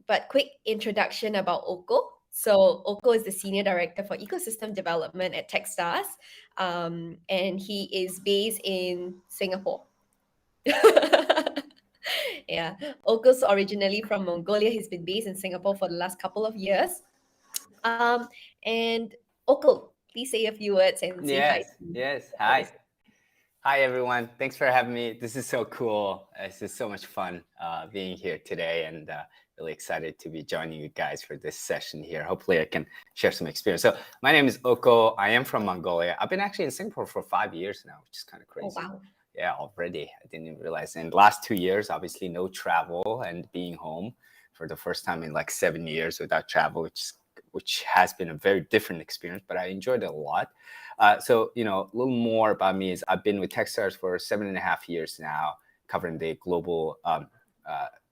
But quick introduction about Oko. So Oko is the Senior Director for Ecosystem Development at Techstars, and he is based in Singapore. Yeah, Oko's originally from Mongolia. He's been based in Singapore for the last couple of years. And Oko, please say a few words and say hi. Yes. Hi. Hi, everyone. Thanks for having me. This is so cool. This is so much fun being here today, and really excited to be joining you guys for this session here. Hopefully I can share some experience. So my name is Oko. I am from Mongolia. I've been actually in Singapore for 5 years now, which is kind of crazy. Oh, wow. Yeah, already. I didn't even realize. In the last 2 years, obviously no travel and being home for the first time in like 7 years without travel, which has been a very different experience, but I enjoyed it a lot. So, a little more about me is I've been with Techstars for 7.5 years now, covering the global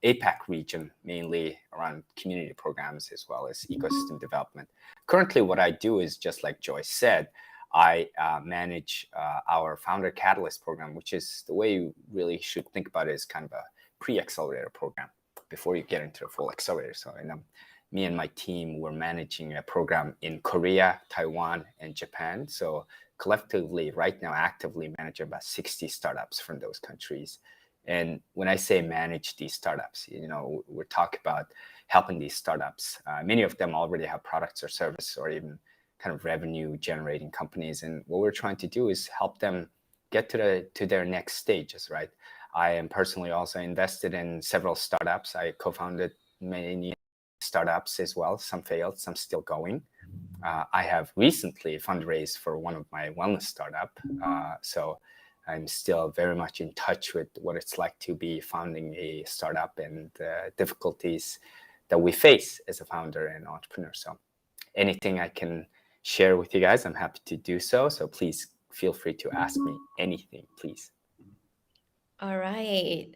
APAC region, mainly around community programs as well as ecosystem development. Currently, what I do is just like Joyce said, I manage our Founder Catalyst program, which is the way you really should think about it as kind of a pre-accelerator program before you get into the full accelerator. So me and my team were managing a program in Korea, Taiwan, and Japan. So collectively, right now, actively managing about 60 startups from those countries. And when I say manage these startups, we're talking about helping these startups. Many of them already have products or services or even kind of revenue generating companies. And what we're trying to do is help them get to their next stages, right? I am personally also invested in several startups. I co-founded many startups as well. Some failed, some still going. I have recently fundraised for one of my wellness startup. So I'm still very much in touch with what it's like to be founding a startup and the difficulties that we face as a founder and entrepreneur. So anything I can share with you guys, I'm happy to do so. So please feel free to ask me anything, please. All right.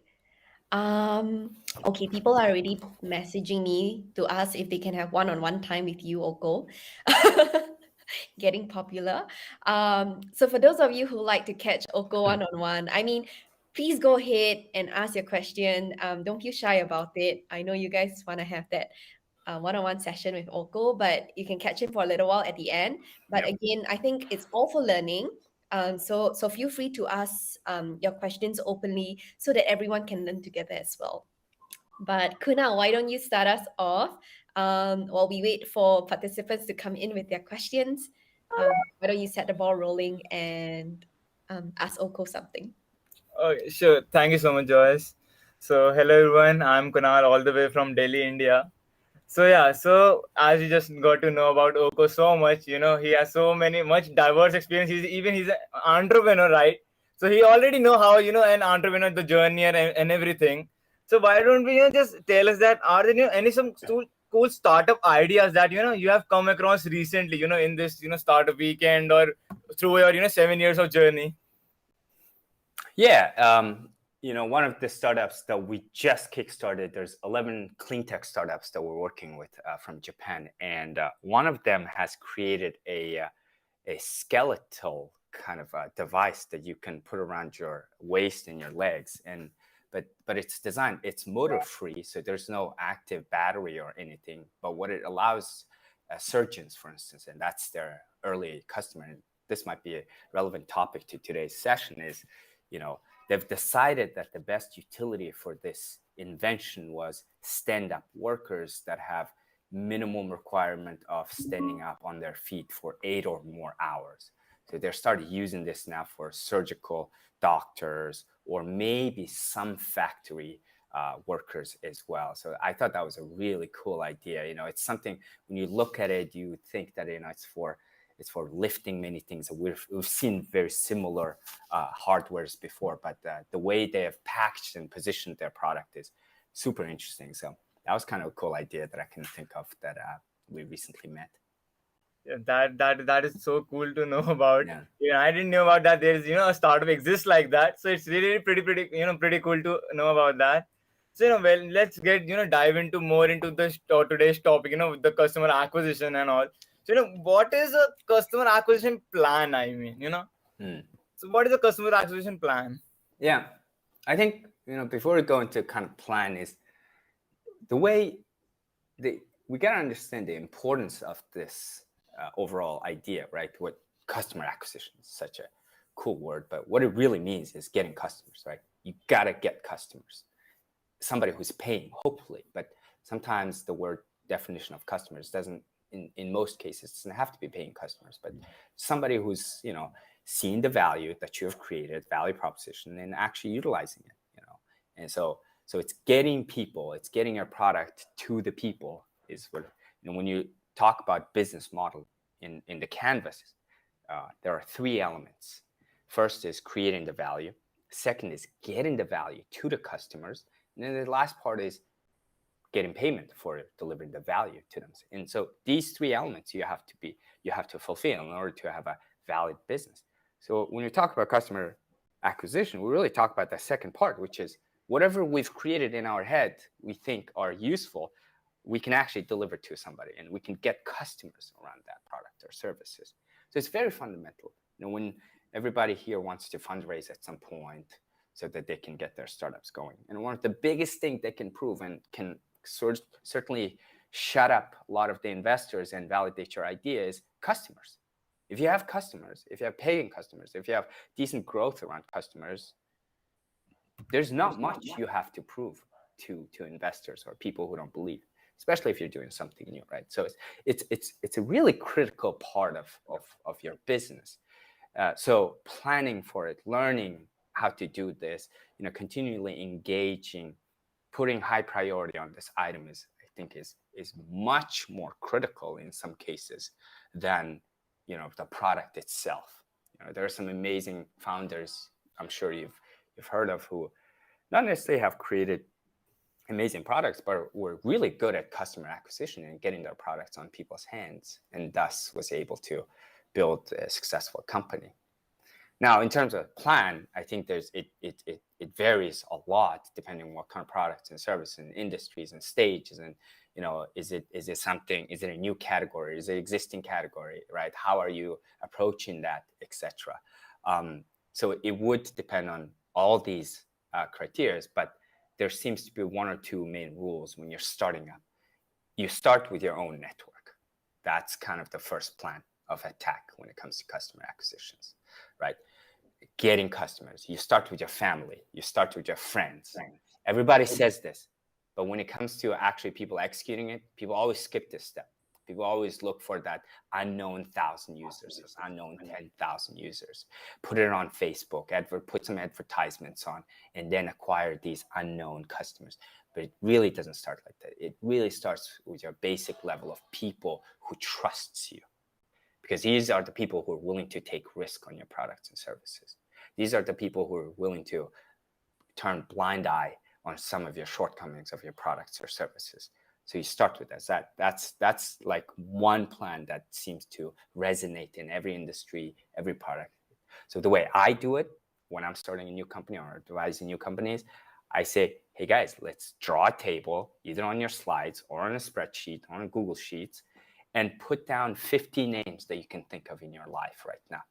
Okay, people are already messaging me to ask if they can have one-on-one time with you, Oko. Getting popular. So for those of you who like to catch Oko one-on-one, please go ahead and ask your question. Don't feel shy about it. I know you guys want to have that one-on-one session with Oko, but you can catch him for a little while at the end. But again, I think it's all for learning. So feel free to ask your questions openly so that everyone can learn together as well. But Kunal, why don't you start us off while we wait for participants to come in with their questions? Why don't you set the ball rolling and ask Oko something? Okay, sure. Thank you so much, Joyce. So, hello everyone. I'm Kunal, all the way from Delhi, India. So as you just got to know about Oko so much, he has so much diverse experience. He's an entrepreneur, right? So he already know how, an entrepreneur, the journey and everything. So why don't we, just tell us that are there, any some cool startup ideas that, you have come across recently, in this, startup weekend or through your, 7 years of journey? Yeah. One of the startups that we just kickstarted, there's 11 clean tech startups that we're working with from Japan. And one of them has created a skeletal kind of a device that you can put around your waist and your legs. But it's designed, it's motor free. So there's no active battery or anything. But what it allows surgeons, for instance, and that's their early customer. And this might be a relevant topic to today's session is, they've decided that the best utility for this invention was stand-up workers that have minimum requirement of standing up on their feet for 8 or more hours. So they're started using this now for surgical doctors or maybe some factory workers as well. So I thought that was a really cool idea. It's something when you look at it, you think that it's for lifting many things. We've seen very similar hardwares before, but the way they have packaged and positioned their product is super interesting. So that was kind of a cool idea that I can think of that we recently met. Yeah, that is so cool to know about. Yeah, I didn't know about that. There's a startup exists like that. So it's really pretty cool to know about that. So well, let's get dive into more into today's topic. With the customer acquisition and all. So what is a customer acquisition plan? So what is a customer acquisition plan? Yeah, I think before we go into kind of plan is the way we got to understand the importance of this overall idea, right? What customer acquisition is such a cool word, but what it really means is getting customers, right? You got to get customers, somebody who's paying, hopefully. But sometimes the word definition of customers doesn't, in most cases, doesn't have to be paying customers, but somebody who's, seeing the value that you have created, value proposition, and actually utilizing it, And so it's getting people, it's getting your product to the people is what, when you talk about business model in the canvas, there are three elements. First is creating the value. Second is getting the value to the customers. And then the last part is getting payment for delivering the value to them. And so these three elements you have to fulfill in order to have a valid business. So when we talk about customer acquisition, we really talk about the second part, which is whatever we've created in our head we think are useful, we can actually deliver to somebody, and we can get customers around that product or services. So it's very fundamental. When everybody here wants to fundraise at some point so that they can get their startups going, and one of the biggest things they can prove and can certainly shut up a lot of the investors and validate your idea is customers. If you have customers, if you have paying customers, if you have decent growth around customers, there's not much you have to prove to investors or people who don't believe, especially if you're doing something new, right? So it's a really critical part of your business. So planning for it, learning how to do this, continually engaging, putting high priority on this item is much more critical in some cases than the product itself. There are some amazing founders I'm sure you've heard of who not necessarily have created amazing products, but were really good at customer acquisition and getting their products on people's hands, and thus was able to build a successful company. Now, in terms of plan, I think it varies a lot depending on what kind of products and services and industries and stages, and is it a new category, is it existing category, right? How are you approaching that, etc. So it would depend on all these criteria, but there seems to be one or two main rules when you're starting up. You start with your own network. That's kind of the first plan of attack when it comes to customer acquisitions, right? Getting customers. You start with your family. You start with your friends. Everybody says this, but when it comes to actually people executing it, people always skip this step. People always look for that unknown 1,000 users, or unknown 10,000 users. Put it on Facebook, put some advertisements on, and then acquire these unknown customers. But it really doesn't start like that. It really starts with your basic level of people who trusts you. Because these are the people who are willing to take risk on your products and services. These are the people who are willing to turn blind eye on some of your shortcomings of your products or services. So you start with that. That's like one plan that seems to resonate in every industry, every product. So the way I do it when I'm starting a new company or advising new companies, I say, hey guys, let's draw a table either on your slides or on a spreadsheet, on a Google Sheets, and put down 50 names that you can think of in your life right now.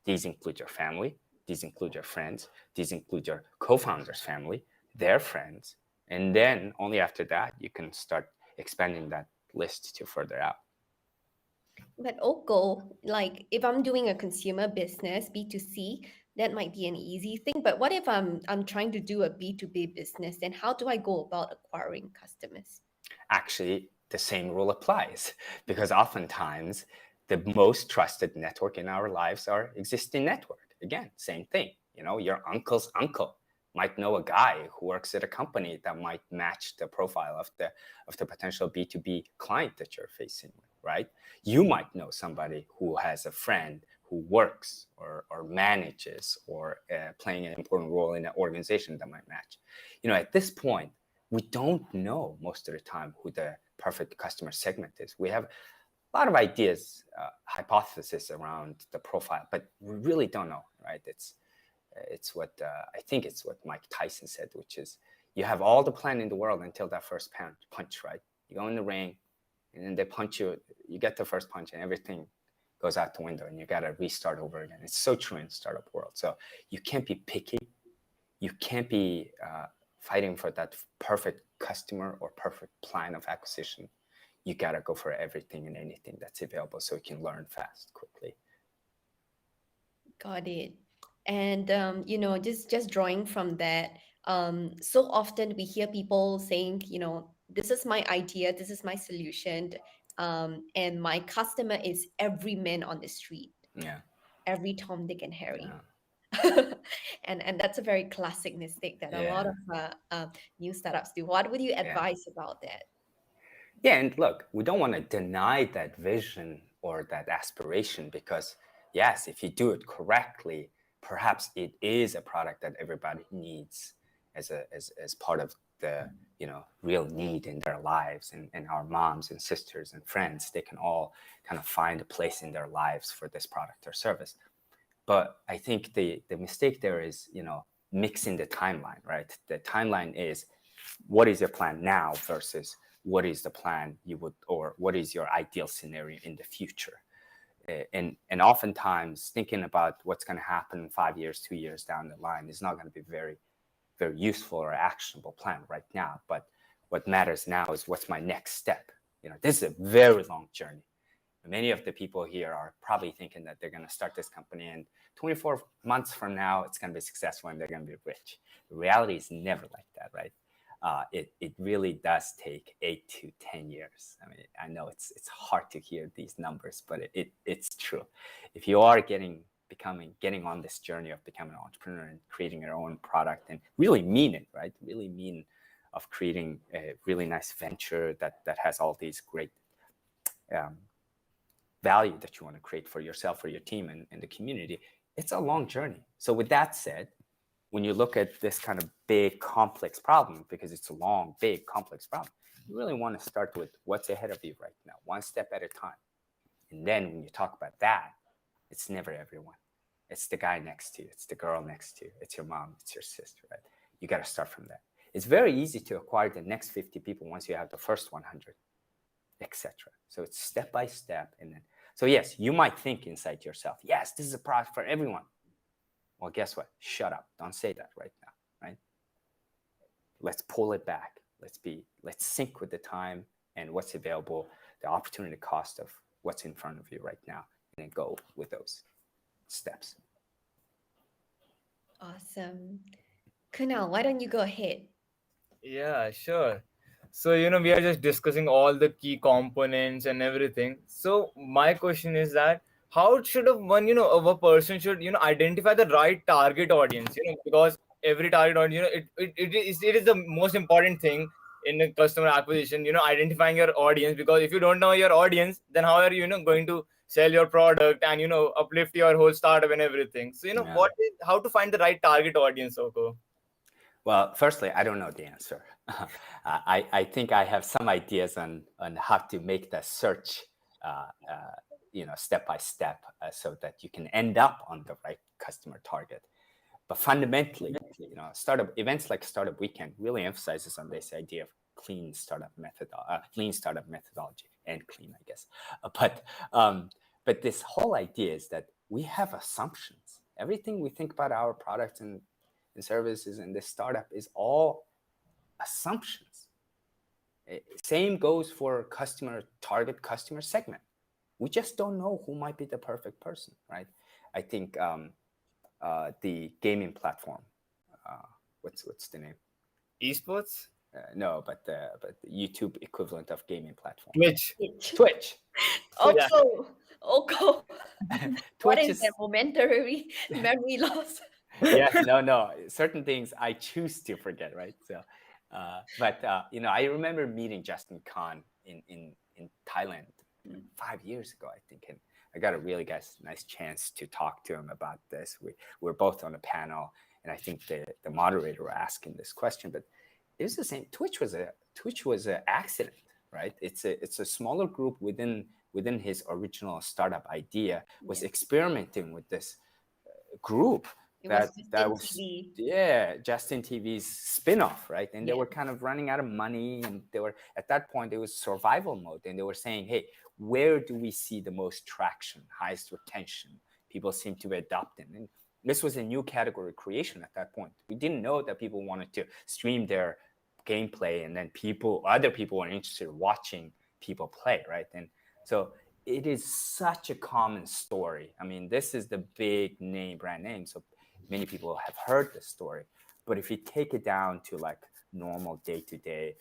These include your family, these include your friends, these include your co-founder's family, their friends, and then only after that you can start expanding that list to further out. But Oko, like if I'm doing a consumer business, B2C, that might be an easy thing. But what if I'm trying to do a B2B business, then how do I go about acquiring customers? Actually, the same rule applies, because oftentimes the most trusted network in our lives are existing network. Again, same thing. Your uncle's uncle might know a guy who works at a company that might match the profile of the potential B2B client that you're facing with, right? You might know somebody who has a friend who works or manages or playing an important role in an organization that might match. At this point, we don't know most of the time who the perfect customer segment is. We have a lot of ideas, hypotheses around the profile, but we really don't know, right? It's what I think it's what Mike Tyson said, which is you have all the plan in the world until that first punch, right? You go in the ring, and then they punch you. You get the first punch, and everything goes out the window, and you got to restart over again. It's so true in the startup world. So you can't be picky. You can't be fighting for that perfect customer or perfect plan of acquisition, you gotta go for everything and anything that's available so you can learn fast, quickly. Got it. And just drawing from that, so often we hear people saying, this is my idea, this is my solution, and my customer is every man on the street, Yeah. every Tom, Dick, and Harry. Yeah. And that's a very classic mistake that a lot Yeah. of new startups do. What would you Yeah. advise about that? Yeah, and look, we don't want to deny that vision or that aspiration, because yes, if you do it correctly, perhaps it is a product that everybody needs as part of the real need in their lives, and our moms and sisters and friends, they can all kind of find a place in their lives for this product or service. But I think the mistake there is, mixing the timeline, right? The timeline is, what is your plan now versus what is the plan you would, or what is your ideal scenario in the future. And oftentimes thinking about what's going to happen 5 years, 2 years down the line is not going to be very, very useful or actionable plan right now. But what matters now is, what's my next step? This is a very long journey. Many of the people here are probably thinking that they're going to start this company, and 24 months from now, it's going to be successful and they're going to be rich. The reality is never like that, right? It really does take 8 to 10 years. I mean, I know it's hard to hear these numbers, but it's true. If you are getting on this journey of becoming an entrepreneur and creating your own product, and really mean it, right? Really mean of creating a really nice venture that has all these great value that you want to create for yourself, for your team, and the community, it's a long journey. So with that said, when you look at this kind of big, complex problem, because it's a long, big, complex problem, you really want to start with what's ahead of you right now, one step at a time. And then when you talk about that, it's never everyone. It's the guy next to you. It's the girl next to you. It's your mom. It's your sister, right? You got to start from that. It's very easy to acquire the next 50 people once you have the first 100, etc. So it's step by step. And then, so yes, you might think inside yourself, yes, this is a product for everyone. Well, guess what? Shut up. Don't say that right now, right? Let's pull it back. Let's sync with the time and what's available, the opportunity cost of what's in front of you right now, and then go with those steps. Awesome. Kunal, why don't you go ahead? Yeah, sure. So, we are just discussing all the key components and everything. So, my question is that how should a person should, identify the right target audience, because every target audience, it is the most important thing in the customer acquisition, identifying your audience, because if you don't know your audience, then how are you, going to sell your product and, uplift your whole startup and everything. So, Yeah. how to find the right target audience, Oko? Well, firstly, I don't know the answer. I think I have some ideas on how to make the search, step by step, so that you can end up on the right customer target. But fundamentally, startup events like Startup Weekend really emphasizes on this idea of lean startup methodology, and clean, I guess. But this whole idea is that we have assumptions. Everything we think about our products and services in this startup is all assumptions. Same goes for target customer segment. We just don't know who might be the perfect person, right? I think the gaming platform, what's the name? Esports? No, but the YouTube equivalent of gaming platform. Twitch. Yeah. Oko, what Twitch is that momentary memory loss? Yes, no. Certain things I choose to forget, right? So, but I remember meeting Justin Khan in Thailand 5 years ago, I think, and I got a really nice chance to talk to him about this. We were both on a panel, and I think the moderator were asking this question, but it was the same. Twitch was an accident, right? It's a smaller group within his original startup idea, was experimenting with this group that was TV. Justin TV's spin-off, right? And they were kind of running out of money, and they were, at that point, it was survival mode, and they were saying, hey, where do we see the most traction, highest retention? People seem to be adopting. And this was a new category creation at that point. We didn't know that people wanted to stream their gameplay, and then other people were interested in watching people play, right? And so it is such a common story. I mean, this is the big name, brand name, so many people have heard this story. But if you take it down to like normal day-to-day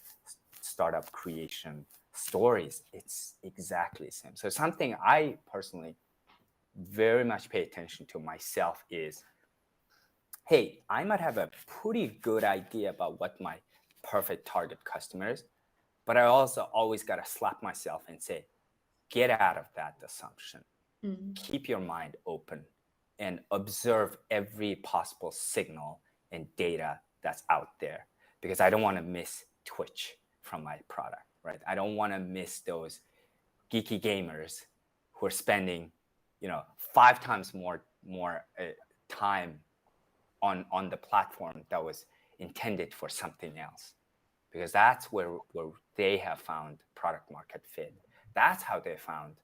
startup creation stories, it's exactly the same. So something I personally very much pay attention to myself is, hey, I might have a pretty good idea about what my perfect target customer is, but I also always got to slap myself and say, get out of that assumption. Keep your mind open and observe every possible signal and data that's out there, because I don't want to miss Twitch from my product, right? I don't want to miss those geeky gamers who are spending, 5 times more time on the platform that was intended for something else, because that's where they have found product market fit. That's how they found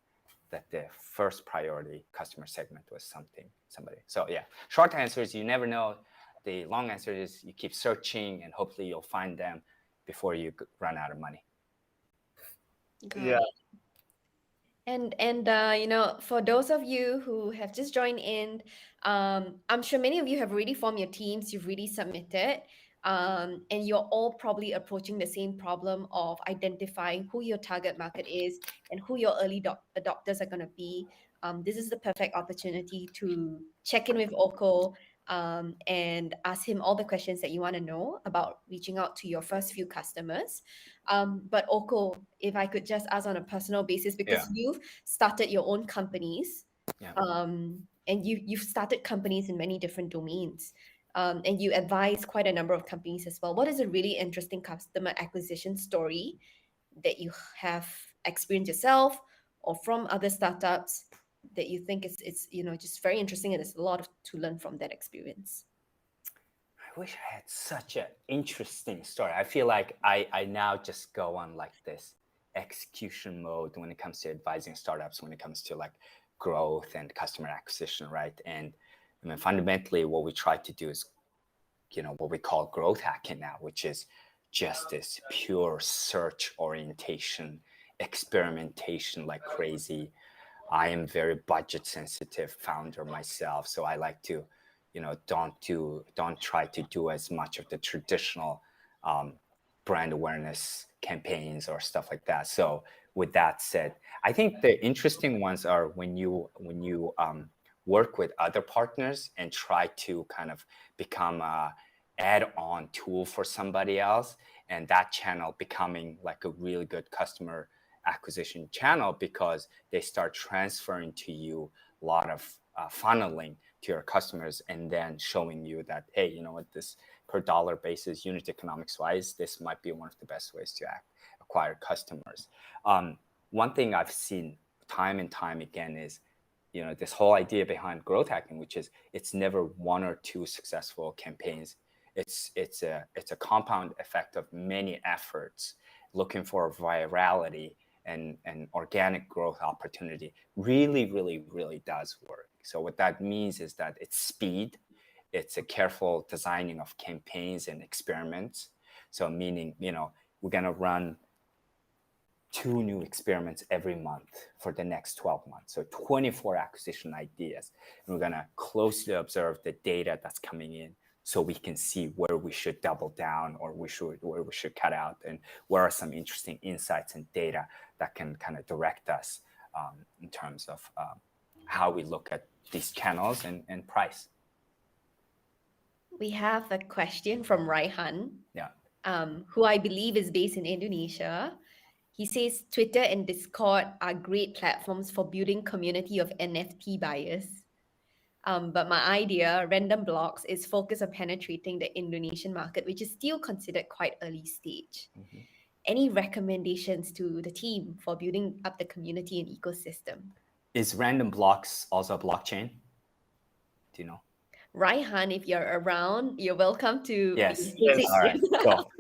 that the first priority customer segment was somebody. So yeah, short answer is you never know. The long answer is you keep searching and hopefully you'll find them before you run out of money. Got Yeah. it. And for those of you who have just joined in, I'm sure many of you have already formed your teams, you've really submitted, and you're all probably approaching the same problem of identifying who your target market is and who your early adopters are going to be. This is the perfect opportunity to check in with Oko, and ask him all the questions that you want to know about reaching out to your first few customers. But Oko, if I could just ask on a personal basis, because you've started your own companies, Yeah. and you've started companies in many different domains, and you advise quite a number of companies as well. What is a really interesting customer acquisition story that you have experienced yourself or from other startups that you think it's just very interesting, and there's a lot to learn from that experience? I wish I had such an interesting story. I feel like I now just go on like this execution mode when it comes to advising startups, when it comes to like growth and customer acquisition, right? And I mean, fundamentally, what we try to do is, what we call growth hacking now, which is just this pure search orientation, experimentation like crazy. I am very budget sensitive founder myself, so I like to, don't try to do as much of the traditional brand awareness campaigns or stuff like that. So with that said, I think the interesting ones are when you work with other partners and try to kind of become a add-on tool for somebody else, and that channel becoming like a really good customer acquisition channel because they start transferring to you a lot of funneling to your customers and then showing you that, hey, you know what, this per dollar basis, unit economics wise, this might be one of the best ways to acquire customers. One thing I've seen time and time again is, this whole idea behind growth hacking, which is it's never one or two successful campaigns. It's a compound effect of many efforts looking for virality and organic growth opportunity. Really, really, really does work. So what that means is that it's speed, it's a careful designing of campaigns and experiments. So meaning, we're gonna run 2 new experiments every month for the next 12 months. So 24 acquisition ideas. And we're gonna closely observe the data that's coming in so we can see where we should double down or where we should cut out, and where are some interesting insights and data that can kind of direct us in terms of how we look at these channels and price. We have a question from Raihan, Yeah. who I believe is based in Indonesia. He says Twitter and Discord are great platforms for building community of NFT buyers. But my idea, Random Blocks, is focused on penetrating the Indonesian market, which is still considered quite early stage. Mm-hmm. Any recommendations to the team for building up the community and ecosystem? Is Random Blocks also a blockchain? Do you know? Raihan, if you're around, you're welcome to. Yes. Yes. All right. Cool.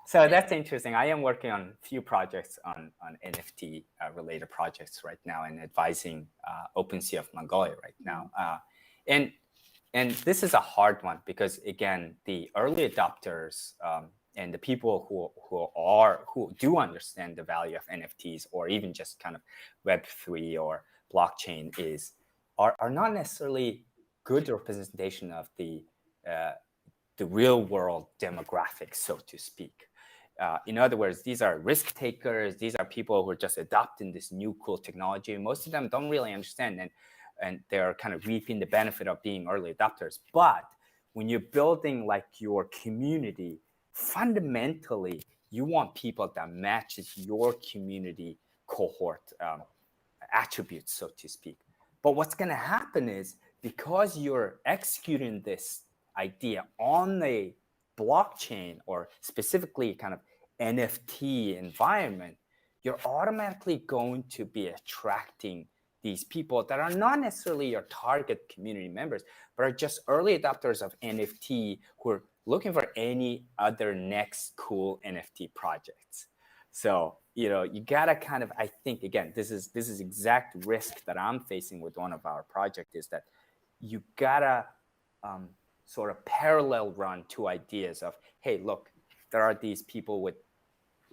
So that's interesting. I am working on a few projects on NFT related projects right now and advising OpenSea of Mongolia right now. And And this is a hard one because, again, the early adopters and the people who do understand the value of NFTs or even just kind of Web3 or blockchain are not necessarily good representation of the real world demographics, so to speak. In other words, these are risk takers. These are people who are just adopting this new cool technology. Most of them don't really understand, and they're kind of reaping the benefit of being early adopters. But when you're building like your community, fundamentally, you want people that matches your community cohort attributes, so to speak. But what's going to happen is, because you're executing this idea on a blockchain or specifically kind of NFT environment, you're automatically going to be attracting these people that are not necessarily your target community members, but are just early adopters of NFT who are looking for any other next cool NFT projects. So, you gotta kind of, I think, again, this is exact risk that I'm facing with one of our projects, is that you gotta sort of parallel run two ideas of, hey, look, there are these people with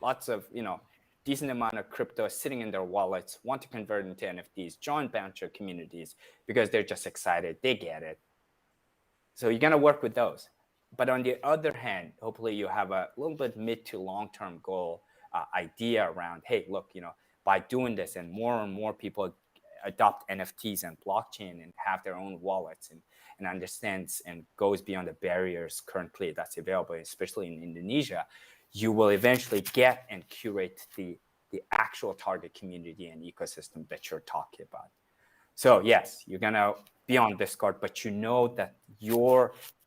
lots of, decent amount of crypto sitting in their wallets, want to convert into NFTs, join venture communities because they're just excited, they get it. So you're gonna work with those. But on the other hand, hopefully you have a little bit mid to long-term goal idea around, hey, look, by doing this and more people adopt NFTs and blockchain and have their own wallets and understands and goes beyond the barriers currently that's available, especially in Indonesia, you will eventually get and curate the actual target community and ecosystem that you're talking about. So yes, you're gonna be on Discord, but that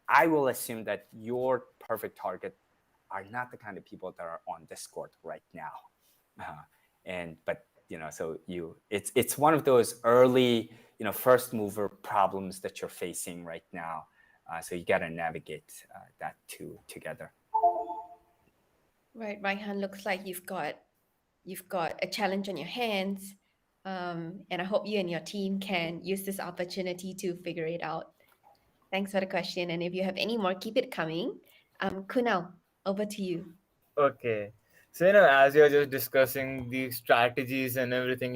I will assume that your perfect target are not the kind of people that are on Discord right now. It's one of those early, first mover problems that you're facing right now. So you got to navigate that together. Right, Raihan, looks like you've got a challenge on your hands, and I hope you and your team can use this opportunity to figure it out. Thanks for the question, and if you have any more, keep it coming. Kunal, over to you. Okay. So, as you're just discussing the strategies and everything,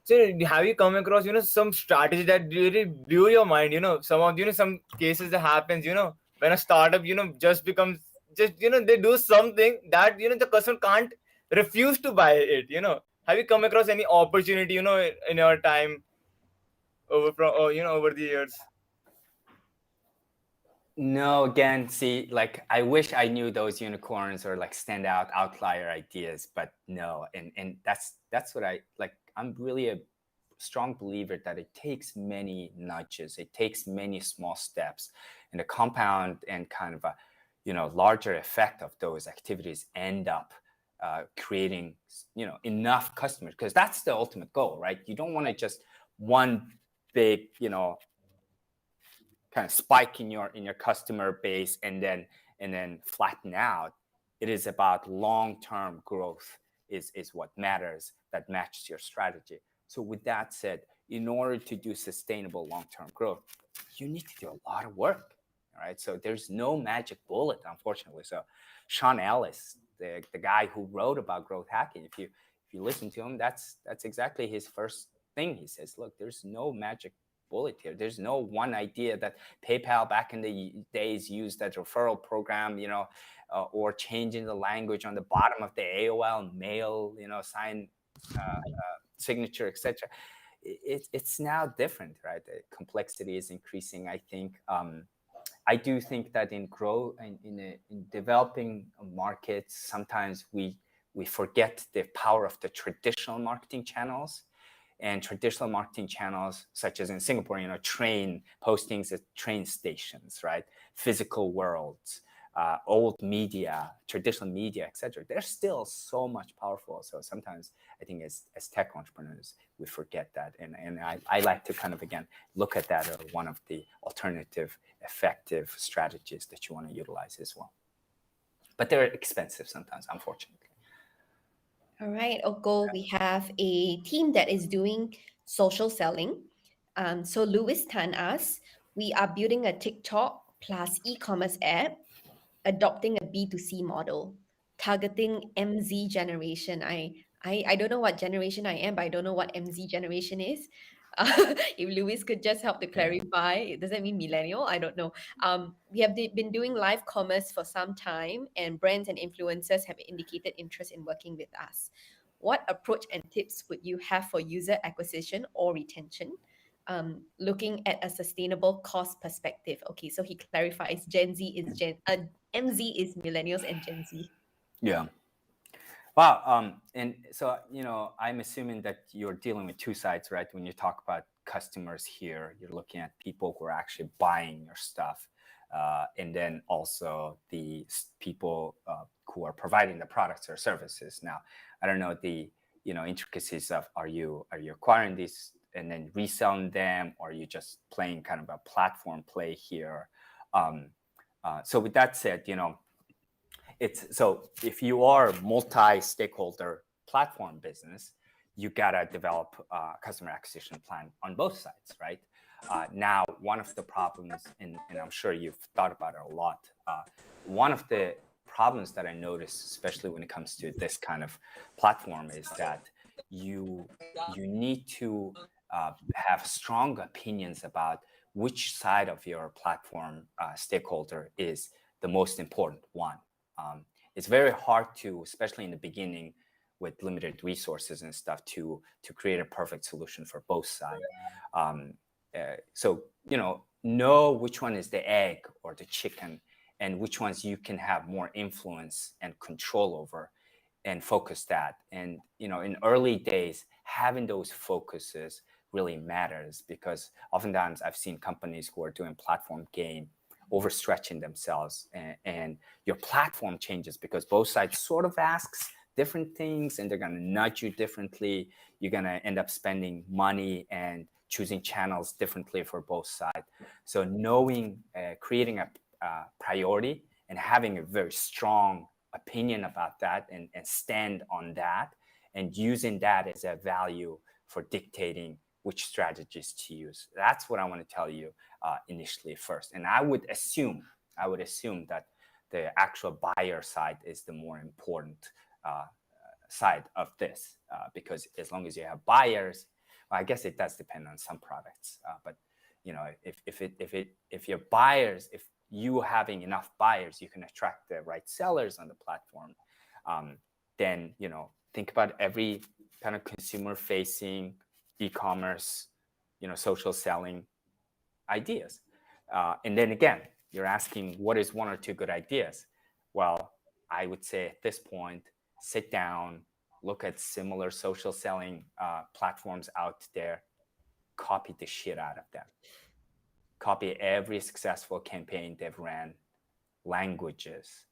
so have you come across, some strategy that really blew your mind, some of, some cases that happens, when a startup, just becomes, they do something that, the customer can't refuse to buy it, Have you come across any opportunity, in your time over the years? No, again, see, like, I wish I knew those unicorns or like standout outlier ideas, but no. And that's what I like. I'm really a strong believer that it takes many nudges. It takes many small steps, and the compound and kind of a, larger effect of those activities end up creating, enough customers, because that's the ultimate goal, right? You don't want to just one big, kind of spike in your customer base and then flatten out. It is about long-term growth is what matters, that matches your strategy. So with that said, in order to do sustainable long-term growth, you need to do a lot of work. All right. So there's no magic bullet, unfortunately. So Sean Ellis, the guy who wrote about growth hacking, if you listen to him, that's exactly his first thing. He says, look, there's no magic bullet here. There's no one idea that PayPal back in the days used as referral program, or changing the language on the bottom of the AOL mail, sign signature, etc. It's now different, right? The complexity is increasing. I think I do think that in developing markets, sometimes we forget the power of the traditional marketing channels. And traditional marketing channels, such as in Singapore, train postings at train stations, right? Physical worlds, old media, traditional media, etc. They're still so much powerful. So sometimes I think as tech entrepreneurs, we forget that. And I like to kind of, again, look at that as one of the alternative, effective strategies that you want to utilize as well. But they're expensive sometimes, unfortunately. All right, Oko, we have a team that is doing social selling. So Louis Tan asks, We are building a TikTok plus e-commerce app, adopting a B2C model, targeting MZ generation. I don't know what generation I am, but I don't know what MZ generation is. If Louis could just help to clarify, does that mean millennial? I don't know. We have been doing live commerce for some time, and brands and influencers have indicated interest in working with us. What approach and tips would you have for user acquisition or retention? Looking at a sustainable cost perspective. Okay, so he clarifies MZ is millennials and Gen Z. Yeah. Wow. And so, I'm assuming that you're dealing with two sides, right? When you talk about customers here, you're looking at people who are actually buying your stuff. And then also the people who are providing the products or services. Now, I don't know the intricacies of are you acquiring these and then reselling them, or are you just playing kind of a platform play here? So with that said, so if you are a multi-stakeholder platform business, you gotta develop a customer acquisition plan on both sides, right? Now, one of the problems, and I'm sure you've thought about it a lot, one of the problems that I notice, especially when it comes to this kind of platform, is that you need to have strong opinions about which side of your platform stakeholder is the most important one. It's very hard to, especially in the beginning, with limited resources and stuff, to create a perfect solution for both sides. So know which one is the egg or the chicken, and which ones you can have more influence and control over, and focus that. And in early days, having those focuses really matters, because oftentimes I've seen companies who are doing platform game overstretching themselves, and your platform changes because both sides sort of asks different things, and they're going to nudge you differently. You're going to end up spending money and choosing channels differently for both sides. So knowing, creating a priority and having a very strong opinion about that, and stand on that, and using that as a value for dictating which strategies to use. That's what I want to tell you initially first. And I would assume that the actual buyer side is the more important side of this, because as long as you have buyers, well, I guess it does depend on some products. But if your buyers, if you having enough buyers, you can attract the right sellers on the platform. Then think about every kind of consumer-facing e-commerce, social selling ideas. And then again, you're asking what is one or two good ideas? Well, I would say at this point, sit down, look at similar social selling platforms out there, copy the shit out of them. Copy every successful campaign they've ran, languages,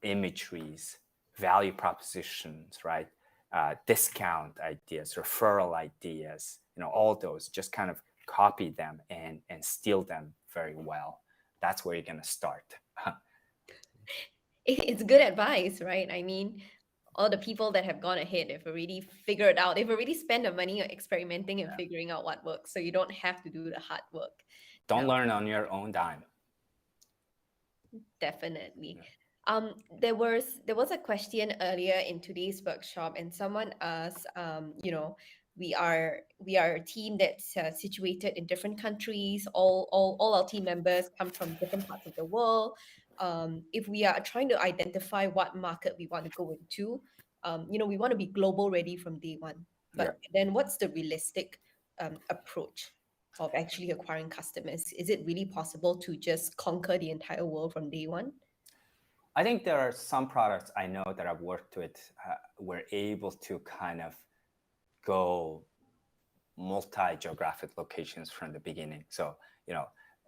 imageries, value propositions, right? Discount ideas, referral ideas, all those, just kind of copy them and steal them very well. That's where you're going to start. It's good advice, right? I mean, all the people that have gone ahead, they've already figured out, they've already spent the money on experimenting and figuring out what works. So you don't have to do the hard work. Don't learn on your own dime. Definitely. There was a question earlier in today's workshop, and someone asked, we are a team that's situated in different countries. All our team members come from different parts of the world. If we are trying to identify what market we want to go into, we want to be global ready from day one. But then, what's the realistic approach of actually acquiring customers? Is it really possible to just conquer the entire world from day one? I think there are some products I know that I've worked with, were able to kind of go multi-geographic locations from the beginning. So,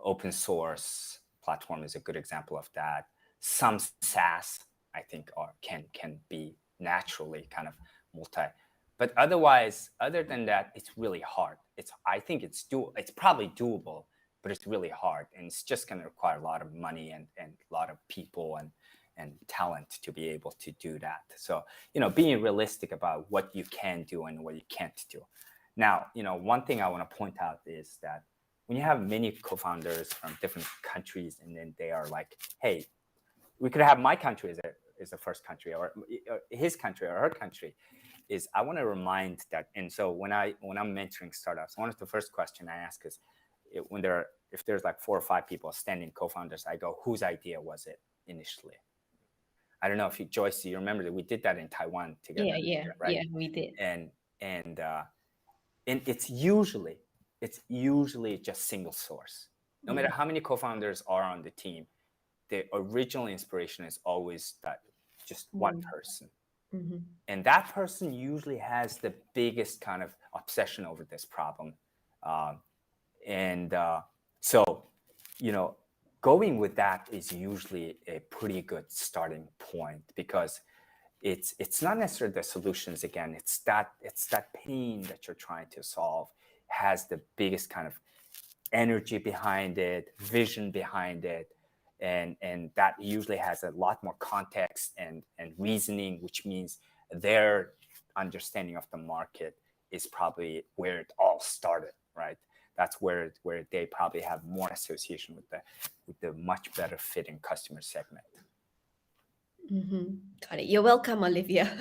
open source platform is a good example of that. Some SaaS, I think, can be naturally kind of multi. But otherwise, other than that, it's really hard. I think it's probably doable, but it's really hard, and it's just going to require a lot of money and a lot of people and talent to be able to do that. So, being realistic about what you can do and what you can't do. Now, one thing I want to point out is that when you have many co-founders from different countries, and then they are like, hey, we could have my country as the first country, or his country or her country, is I want to remind that. And so when I'm mentoring startups, one of the first question I ask is, if there's like 4 or 5 people standing co-founders, I go, whose idea was it initially? I don't know if Joyce, you remember that we did that in Taiwan together. Yeah, we did. And it's usually just single source. No matter how many co-founders are on the team, the original inspiration is always that just one person. And that person usually has the biggest kind of obsession over this problem. So, going with that is usually a pretty good starting point, because it's not necessarily the solutions. Again, it's that pain that you're trying to solve has the biggest kind of energy behind it, vision behind it, and that usually has a lot more context and reasoning, which means their understanding of the market is probably where it all started, right? That's where they probably have more association with the much better fitting customer segment. Got it. You're welcome, Olivia.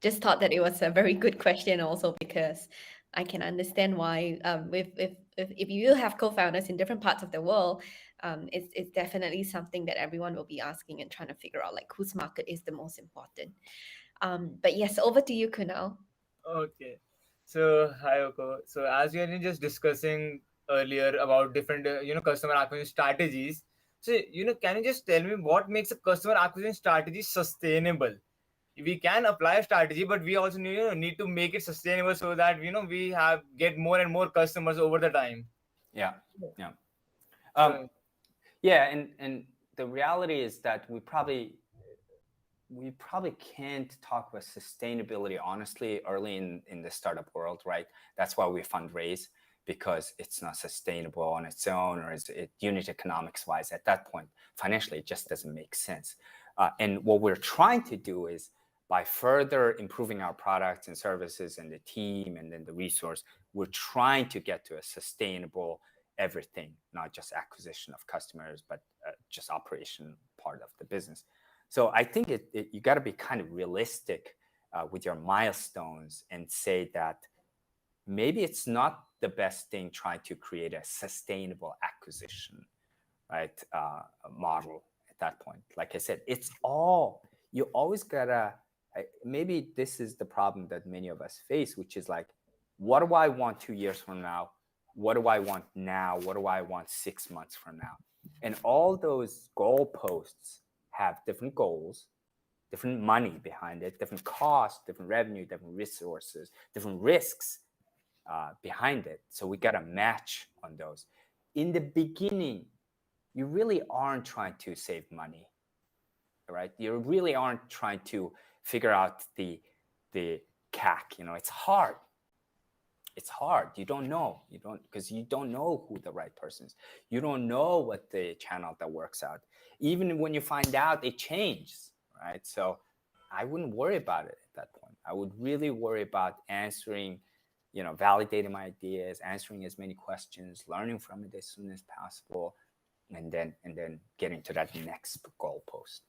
Just thought that it was a very good question also, because I can understand why if you have co-founders in different parts of the world, it's definitely something that everyone will be asking and trying to figure out, like, whose market is the most important. But yes, over to you, Kunal. Okay. So, hi, Oko. So, as we were just discussing earlier about different, customer acquisition strategies. So, can you just tell me what makes a customer acquisition strategy sustainable? We can apply a strategy, but we also need to make it sustainable so that we get more and more customers over the time. Yeah. So, And the reality is that we probably can't talk about sustainability honestly early in the startup world, right? That's why we fundraise, because it's not sustainable on its own, or unit economics wise at that point financially it just doesn't make sense. And what we're trying to do is, by further improving our products and services and the team and then the resource, we're trying to get to a sustainable everything, not just acquisition of customers, but just operation part of the business. So I think you got to be kind of realistic with your milestones and say that maybe it's not the best thing trying to create a sustainable acquisition, right, model at that point. Like I said, you always gotta, maybe this is the problem that many of us face, which is like, what do I want 2 years from now? What do I want now? What do I want 6 months from now? And all those goalposts have different goals, different money behind it, different costs, different revenue, different resources, different risks behind it. So we got to match on those. In the beginning, you really aren't trying to save money, right? You really aren't trying to figure out the CAC. It's hard. It's hard. You don't know. Because you don't know who the right person is. You don't know what the channel that works out. Even when you find out, it changes, right? So I wouldn't worry about it at that point. I would really worry about answering, validating my ideas, answering as many questions, learning from it as soon as possible, and then getting to that next goalpost.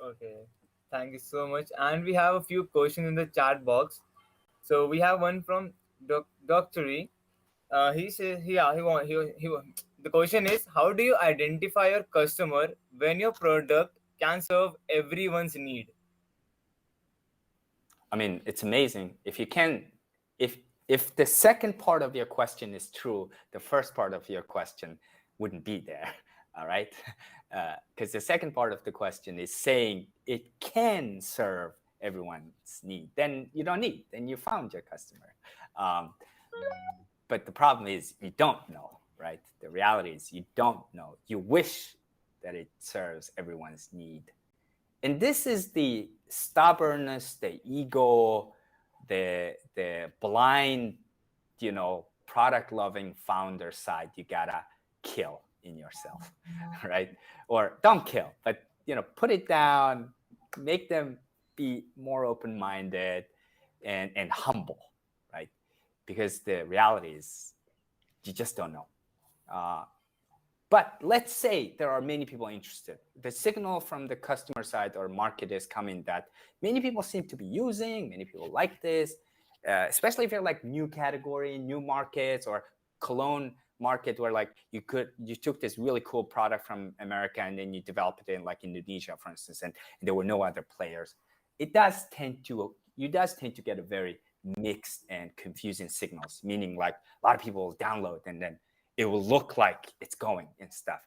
okay. Thank you so much. And we have a few questions in the chat box. So we have one from Dr. He says, the question is, how do you identify your customer when your product can serve everyone's need? I mean, it's amazing. If you can, if the second part of your question is true, the first part of your question wouldn't be there, all right? Because the second part of the question is saying it can serve everyone's need. Then you don't need, then you found your customer. But the problem is you don't know, right? The reality is you don't know. You wish that it serves everyone's need. And this is the stubbornness, the ego, the blind, product-loving founder side you gotta kill in yourself, right? Or don't kill, but put it down, make them be more open-minded and humble, right? Because the reality is You just don't know. But let's say there are many people interested. The signal from the customer side or market is coming that many people seem to be using, many people like this, especially if you're like new category, new markets, or cologne market where like you took this really cool product from America and then you developed it in like Indonesia, for instance, and there were no other players. You does tend to get a very mixed and confusing signals, meaning like a lot of people will download and then it will look like it's going and stuff.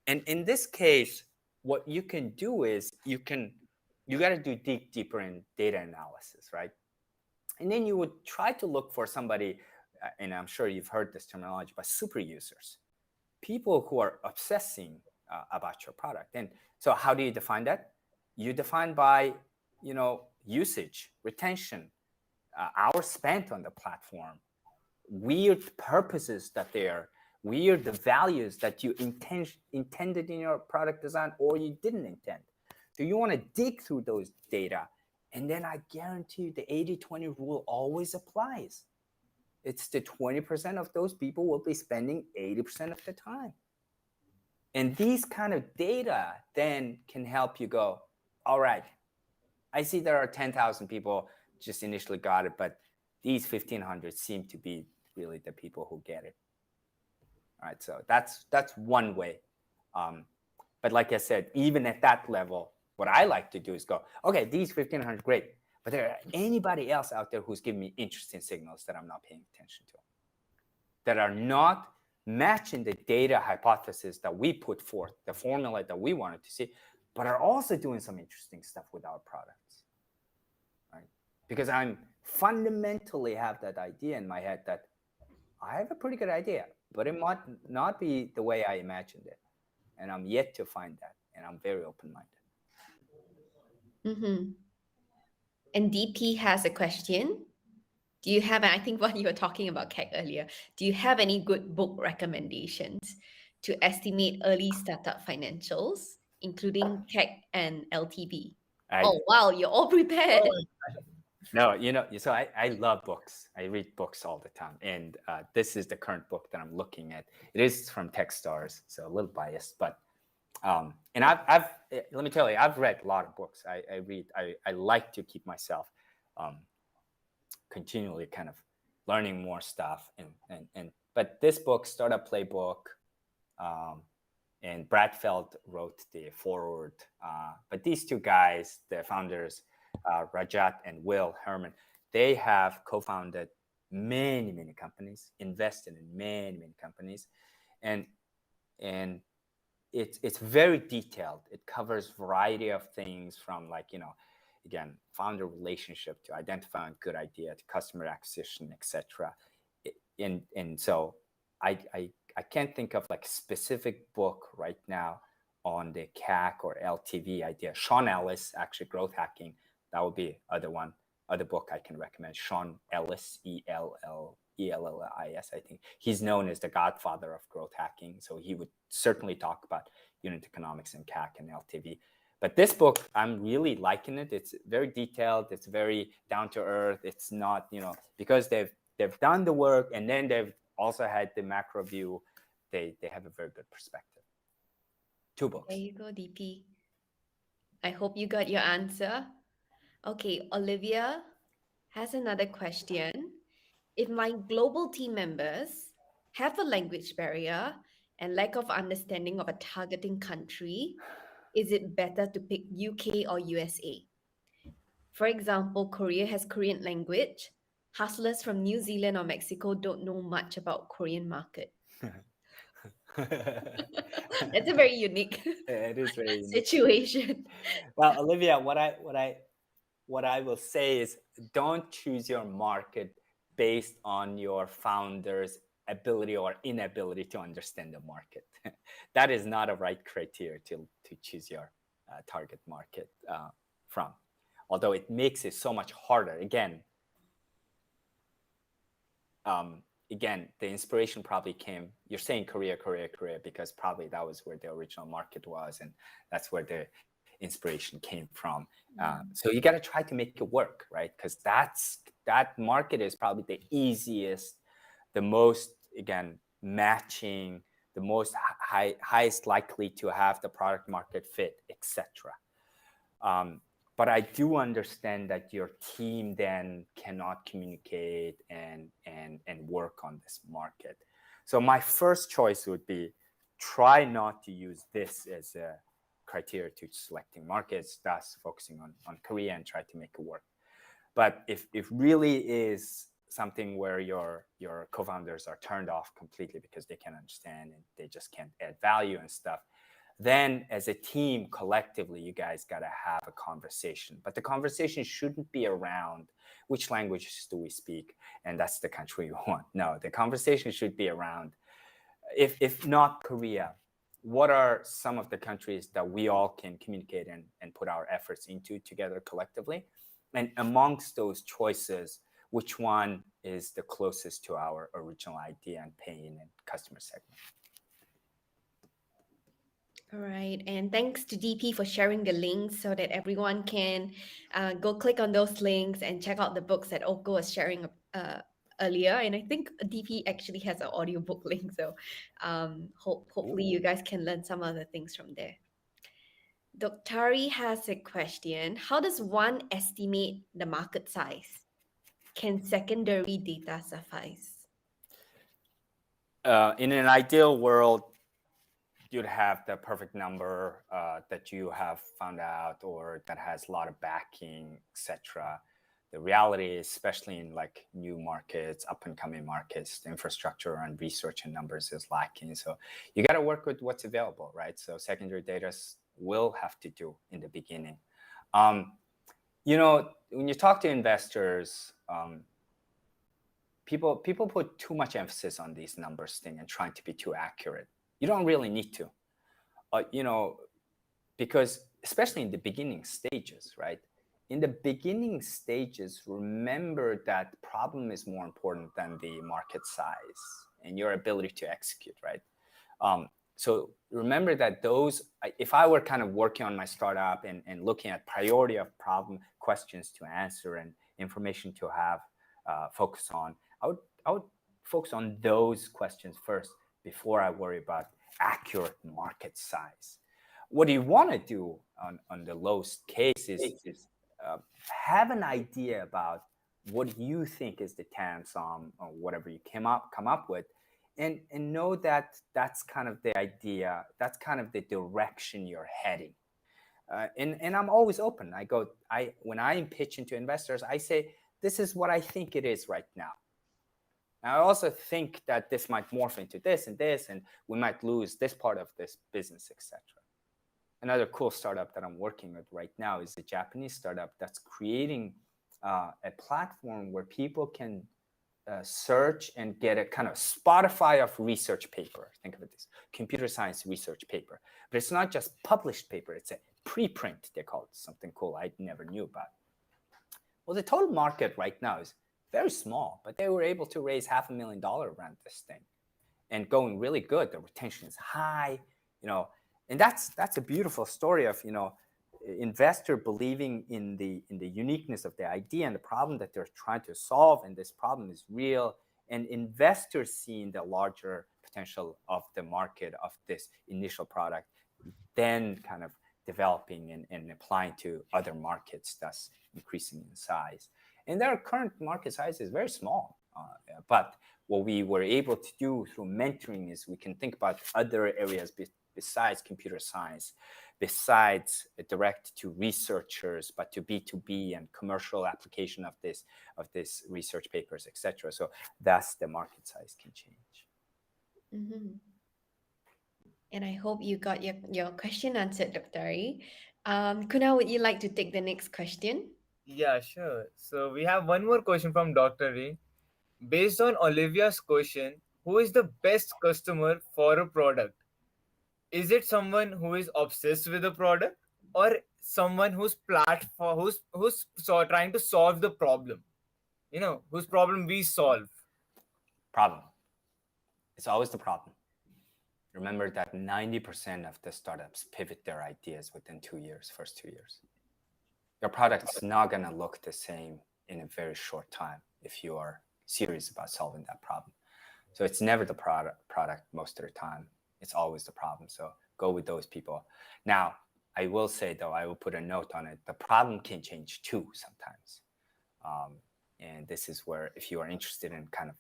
And in this case, what you can do is you got to do deeper in data analysis, right? And then you would try to look for somebody, and I'm sure you've heard this terminology, but super users, people who are obsessing about your product. And so how do you define that? You define by, usage, retention, hours spent on the platform, weird purposes that they're weird, the values that you intended in your product design or you didn't intend. So you want to dig through those data, and then I guarantee you the 80-20 rule always applies. It's the 20% of those people will be spending 80% of the time. And these kind of data then can help you go, all right, I see there are 10,000 people just initially got it, but these 1,500 seem to be really the people who get it. All right, so that's one way. But like I said, even at that level, what I like to do is go, okay, these 1,500, great. But there are anybody else out there who's giving me interesting signals that I'm not paying attention to, that are not matching the data hypothesis that we put forth, the formula that we wanted to see, but are also doing some interesting stuff with our products, right? Because I'm fundamentally have that idea in my head that I have a pretty good idea, but it might not be the way I imagined it. And I'm yet to find that. And I'm very open-minded. Mm-hmm. And DP has a question. Do you have, I think what you were talking about, Kek, earlier, do you have any good book recommendations to estimate early startup financials, including CAC and LTV? Oh, wow, you're all prepared. No, so I love books. I read books all the time. And this is the current book that I'm looking at. It is from Techstars, so a little biased, but and I've let me tell you, I've read a lot of books. I like to keep myself continually kind of learning more stuff. But this book, Startup Playbook, and Brad Feld wrote the foreword. But these two guys, the founders, Rajat and Will Herman, they have co-founded many companies, invested in many companies, and it's very detailed. It covers a variety of things from again, founder relationship to identifying good idea to customer acquisition, etc. And so I can't think of like specific book right now on the CAC or LTV idea. Sean Ellis, actually, Growth Hacking, that would be other book I can recommend. Sean Ellis, Ellis, I think. He's known as the godfather of growth hacking. So he would certainly talk about unit economics and CAC and LTV. But this book, I'm really liking it. It's very detailed. It's very down to earth. It's not, because they've done the work and then they've also had the macro view. They have a very good perspective. 2 books. There you go, DP. I hope you got your answer. Okay, Olivia has another question. If my global team members have a language barrier and lack of understanding of a targeting country, is it better to pick UK or USA? For example, Korea has Korean language. Hustlers from New Zealand or Mexico don't know much about Korean market. That's a very unique it is very unique situation. Well, Olivia, what I will say is don't choose your market based on your founder's ability or inability to understand the market. That is not a right criteria to choose your target market from. Although it makes it so much harder. Again, the inspiration probably came, you're saying Korea, because probably that was where the original market was, and that's where the inspiration came from. So you got to try to make it work, right? Because that market is probably the easiest, the most again, matching the most highest likely to have the product market fit, etc. But I do understand that your team then cannot communicate and work on this market. So my first choice would be try not to use this as a criteria to selecting markets, thus focusing on Korea and try to make it work. But if really is something where your co-founders are turned off completely because they can't understand and they just can't add value and stuff, then as a team collectively you guys got to have a conversation. But the conversation shouldn't be around which languages do we speak and that's the country you want. No, the conversation should be around, if not Korea, what are some of the countries that we all can communicate and put our efforts into together collectively, and amongst those choices, which one is the closest to our original idea and pain and customer segment. All right, and thanks to DP for sharing the links so that everyone can go click on those links and check out the books that Oko was sharing earlier. And I think DP actually has an audiobook link, so hopefully you guys can learn some other things from there. Dr. has a question. How does one estimate the market size? Can secondary data suffice? In an ideal world, you'd have the perfect number that you have found out or that has a lot of backing, etc. The reality is, especially in like new markets, up and coming markets, the infrastructure and research and numbers is lacking. So you got to work with what's available, right? So secondary data will have to do in the beginning. You know, when you talk to investors, people put too much emphasis on these numbers thing and trying to be too accurate. You don't really need to, you know, because especially in the beginning stages, right? In the beginning stages, remember that problem is more important than the market size and your ability to execute, right? So remember that those, if I were kind of working on my startup and looking at priority of problem, questions to answer and information to have focus on, I would focus on those questions first before I worry about accurate market size. What you want to do on the lowest case is have an idea about what you think is the TAM sum or whatever you come up with, and know that that's kind of the idea, that's kind of the direction you're heading. And I'm always open. When I pitch into investors, I say, this is what I think it is right now. I also think that this might morph into this, and we might lose this part of this business, etc. Another cool startup that I'm working with right now is a Japanese startup that's creating a platform where people can search and get a kind of Spotify of research paper. Think of it as computer science research paper. But it's not just published paper. It's a preprint, they call it, something cool I never knew about. Well, the total market right now is very small, but they were able to raise $500,000 around this thing and going really good. The retention is high, you know, and that's a beautiful story of, you know, investor believing in the uniqueness of the idea and the problem that they're trying to solve, and this problem is real, and investors seeing the larger potential of the market of this initial product, then kind of developing and applying to other markets, thus increasing in size. And their current market size is very small, but what we were able to do through mentoring is we can think about other areas besides computer science, besides direct to researchers, but to B2B and commercial application of this research papers, etc. So thus the market size can change. Mm-hmm. And I hope you got your question answered, Dr. Kunal, would you like to take the next question? Yeah, sure. So we have one more question from Dr. Ray. Based on Olivia's question, who is the best customer for a product? Is it someone who is obsessed with the product, or someone who's platform who's trying to solve the problem? You know, whose problem we solve. Problem. It's always the problem. Remember that 90% of the startups pivot their ideas within 2 years, first 2 years. Your product's not going to look the same in a very short time if you are serious about solving that problem. So it's never the product most of the time. It's always the problem. So go with those people. Now, I will say, though, I will put a note on it. The problem can change too sometimes. And this is where, if you are interested in kind of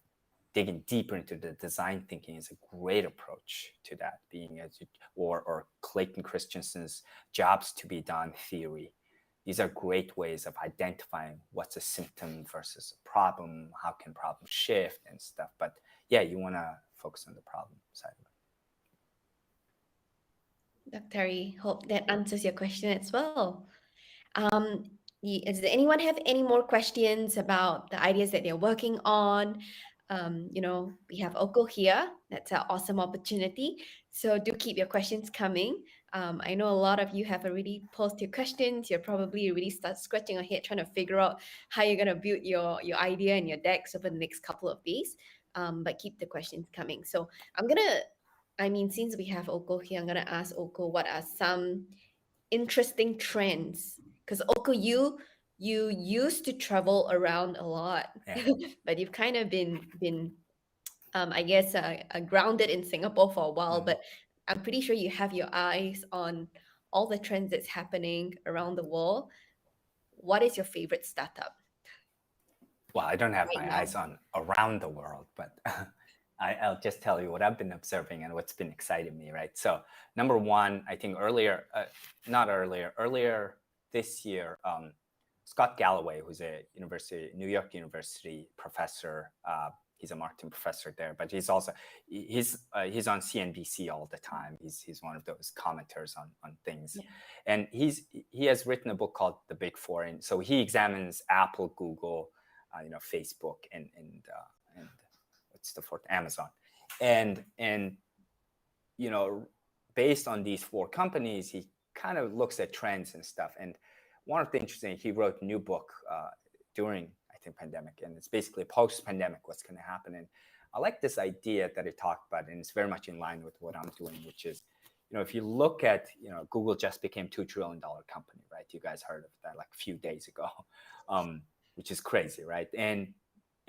digging deeper into the design thinking, is a great approach to that, being or Clayton Christensen's jobs to be done theory. These are great ways of identifying what's a symptom versus a problem, how can problems shift and stuff. But yeah, you want to focus on the problem side of it. Dr. Terry, hope that answers your question as well. Does anyone have any more questions about the ideas that they're working on? We have Oko here. That's an awesome opportunity. So do keep your questions coming. I know a lot of you have already posed your questions. You're probably already start scratching your head trying to figure out how you're going to build your idea and your decks over the next couple of days. But keep the questions coming. So since we have Oko here, I'm going to ask Oko what are some interesting trends, because Oko, you used to travel around a lot, Yeah. but you've kind of been I guess grounded in Singapore for a while. But I'm pretty sure you have your eyes on all the trends that's happening around the world. What is your favorite startup? Well, I don't have Right my now. eyes on around the world, but I'll just tell you what I've been observing and what's been exciting me, right? So number one, I think earlier this year, Scott Galloway, who's a New York University professor, he's a marketing professor there, but he's also he's on CNBC all the time. He's one of those commenters on things, Yeah. and he has written a book called The Big Four, and so he examines Apple, Google, Facebook, and what's the fourth? Amazon, and based on these four companies, he kind of looks at trends and stuff. And one of the interesting, he wrote a new book during, I think, pandemic, and it's basically post-pandemic, what's going to happen. And I like this idea that he talked about, and it's very much in line with what I'm doing, which is, if you look at, Google just became $2 trillion company, right? You guys heard of that like a few days ago, which is crazy, right?